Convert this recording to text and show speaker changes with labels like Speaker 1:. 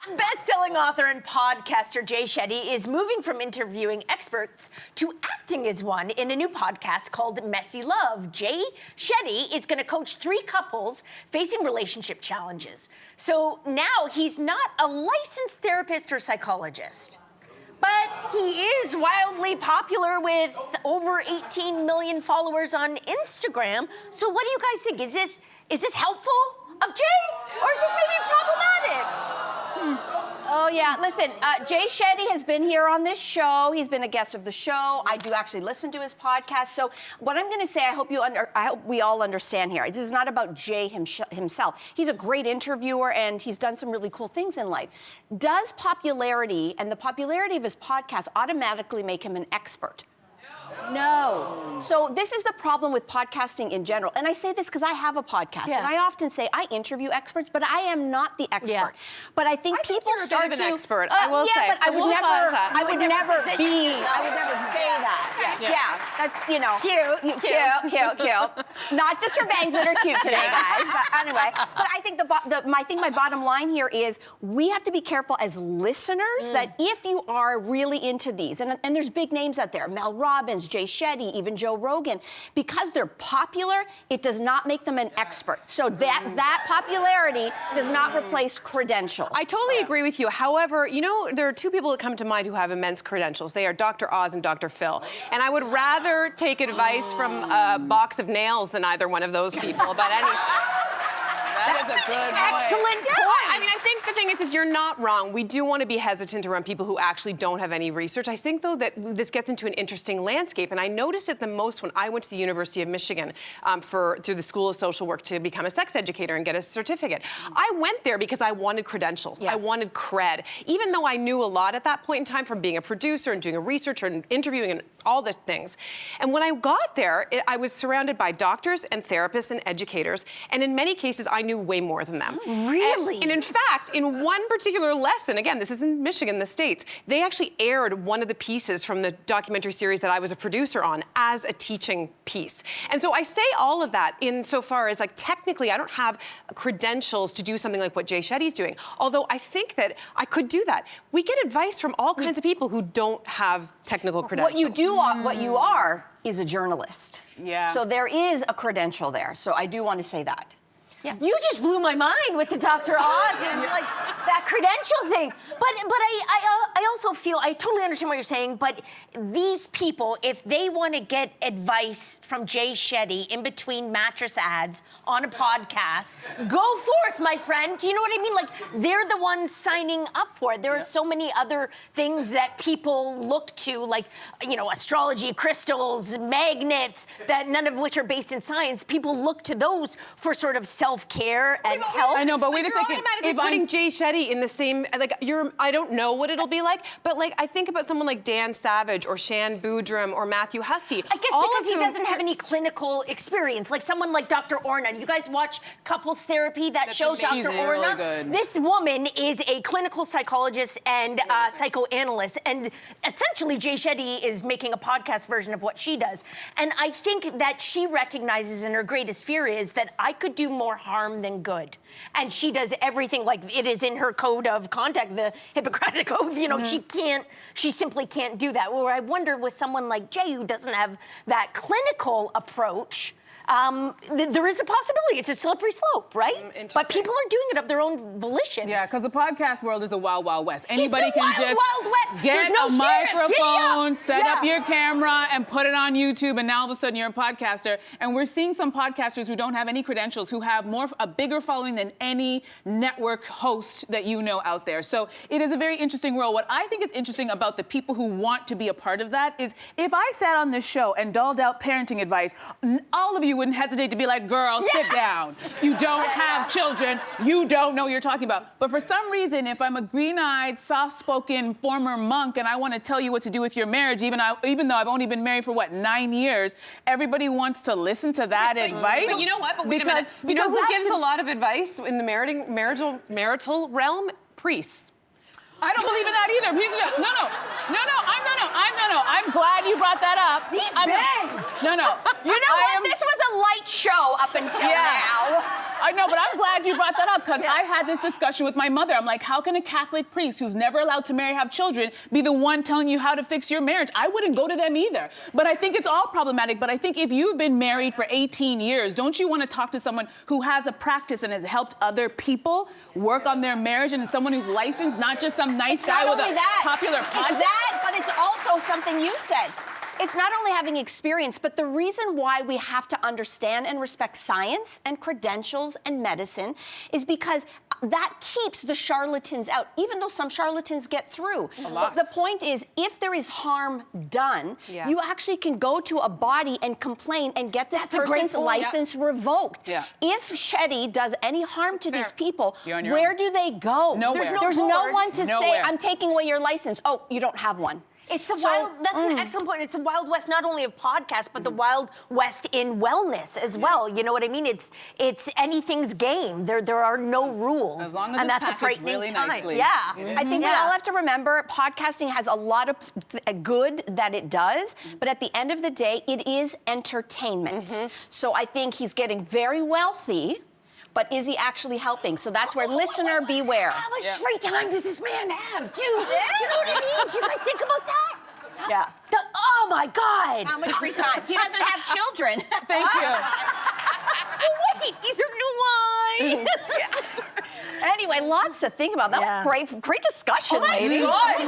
Speaker 1: Best-selling author and podcaster Jay Shetty is moving from interviewing experts to acting as one in a new podcast called Messy Love. Jay Shetty is going to coach 3 couples facing relationship challenges. So now he's not a licensed therapist or psychologist, but he is wildly popular with over 18 million followers on Instagram. So what do you guys think? Is this helpful of Jay, or is this maybe problematic?
Speaker 2: Oh, yeah. Listen, Jay Shetty has been here on this show. He's been a guest of the show. I do actually listen to his podcast. So what I'm going to say, I hope we all understand here. This is not about Jay himself. He's a great interviewer, and he's done some really cool things in life. Does popularity and the popularity of his podcast automatically make him an expert? No. So this is the problem with podcasting in general. And I say this because I have a podcast. And I often say I interview experts, but I am not the expert. Yeah. But I think people start
Speaker 3: an
Speaker 2: to...
Speaker 3: expert, I will say.
Speaker 2: Yeah, but I would never say that. Yeah. That's, you know... Cute. Not just her bangs that are cute today, guys. But anyway. But I think my bottom line here is we have to be careful as listeners that if you are really into these, and there's big names out there, Mel Robbins, Jay Shetty, even Joe Rogan, because they're popular, it does not make them an expert. So that popularity does not replace credentials.
Speaker 3: I totally agree with you. However, you know, there are 2 people that come to mind who have immense credentials. They are Dr. Oz and Dr. Phil. And I would rather take advice from a box of nails than either one of those people. But anyway.
Speaker 1: That's a good excellent point.
Speaker 3: I mean, I think the thing is you're not wrong. We do want to be hesitant around people who actually don't have any research. I think, though, that this gets into an interesting landscape, and I noticed it the most when I went to the University of Michigan through the School of Social Work to become a sex educator and get a certificate. I went there because I wanted credentials. I wanted cred. Even though I knew a lot at that point in time from being a producer and doing a research and interviewing and all the things. And when I got there, I was surrounded by doctors and therapists and educators, and in many cases, I knew way more than them.
Speaker 1: Really?
Speaker 3: And in fact, in one particular lesson, again, this is in Michigan, the States, they actually aired one of the pieces from the documentary series that I was a producer on as a teaching piece. And so I say all of that insofar as, like, technically, I don't have credentials to do something like what Jay Shetty's doing, although I think that I could do that. We get advice from all kinds of people who don't have technical credentials.
Speaker 2: What you are is a journalist.
Speaker 3: Yeah.
Speaker 2: So there is a credential there. So I do want to say that.
Speaker 1: Yeah. You just blew my mind with the Dr. Oz and like that credential thing. But I also feel, I totally understand what you're saying, but these people, if they want to get advice from Jay Shetty in between mattress ads on a podcast, go forth, my friend. Do you know what I mean? Like, they're the ones signing up for it. There are so many other things that people look to, like, you know, astrology, crystals, magnets, that none of which are based in science. People look to those for sort of self-care and help.
Speaker 3: I know, but wait a second. If putting Jay Shetty in the same, like, I don't know what it'll be like, but, like, I think about someone like Dan Savage or Shan Boodram or Matthew Hussey.
Speaker 1: I guess because he doesn't have any clinical experience, like someone like Dr. Orna. You guys watch Couples Therapy, that show, Dr. Orna?
Speaker 3: Really
Speaker 1: this woman is a clinical psychologist and psychoanalyst, and essentially Jay Shetty is making a podcast version of what she does. And I think that she recognizes, and her greatest fear is that I could do more harm than good. And she does everything, like it is in her code of conduct, the Hippocratic Oath, you know, she simply can't do that. Where I wonder with someone like Jay, who doesn't have that clinical approach, there is a possibility. It's a slippery slope, right? But people are doing it of their own volition.
Speaker 4: Yeah, because the podcast world is a wild, wild west. Anybody can
Speaker 1: wild,
Speaker 4: just
Speaker 1: wild west.
Speaker 4: get
Speaker 1: no
Speaker 4: a microphone, set up your camera, and put it on YouTube, and now all of a sudden you're a podcaster. And we're seeing some podcasters who don't have any credentials, who have a bigger following than any network host that you know out there. So it is a very interesting world. What I think is interesting about the people who want to be a part of that is if I sat on this show and doled out parenting advice, all of you wouldn't hesitate to be like, girl, sit down. You don't have children. You don't know what you're talking about. But for some reason, if I'm a green-eyed, soft-spoken former monk and I want to tell you what to do with your marriage, even though I've only been married for, 9 years, everybody wants to listen to that advice.
Speaker 3: But you know what? But wait a minute. You know who gives a lot of advice in the marital realm? Priests.
Speaker 4: I don't believe in that either. I'm glad you brought that up.
Speaker 1: These bags.
Speaker 2: You know what? This was a light show up until now.
Speaker 4: I know, but I'm glad you brought that up because I had this discussion with my mother. I'm like, how can a Catholic priest who's never allowed to marry, have children, be the one telling you how to fix your marriage? I wouldn't go to them either. But I think it's all problematic. But I think if you've been married for 18 years, don't you want to talk to someone who has a practice and has helped other people work on their marriage and someone who's licensed, not just some nice guy with a popular podcast?
Speaker 2: It's that, but it's also something you said. It's not only having experience, but the reason why we have to understand and respect science and credentials and medicine is because that keeps the charlatans out, even though some charlatans get through. But the point is, if there is harm done, you actually can go to a body and complain and get this person's license revoked. If Shetty does any harm to these people, where do they go?
Speaker 4: Nowhere.
Speaker 2: There's no one to say, I'm taking away your license. Oh, you don't have one.
Speaker 1: It's the that's an excellent point. It's the Wild West, not only of podcasts, but the Wild West in wellness as well. You know what I mean? It's anything's game. There are no rules.
Speaker 4: As long as
Speaker 1: and
Speaker 4: it's
Speaker 1: that's a
Speaker 4: packaged
Speaker 1: frightening
Speaker 4: really
Speaker 1: time.
Speaker 4: nicely.
Speaker 1: Yeah.
Speaker 2: I think we all have to remember podcasting has a lot of good that it does, but at the end of the day, it is entertainment. So I think he's getting very wealthy. But is he actually helping? So that's where listener beware.
Speaker 1: How much free time does this man have, too? Do you know what I mean? Do you guys think about that?
Speaker 2: Yeah.
Speaker 1: Oh my God.
Speaker 2: How much free time? He doesn't have children.
Speaker 4: Thank you.
Speaker 1: Well, wait, neither do I.
Speaker 2: Anyway, lots to think about. That was great discussion, ladies.
Speaker 4: God.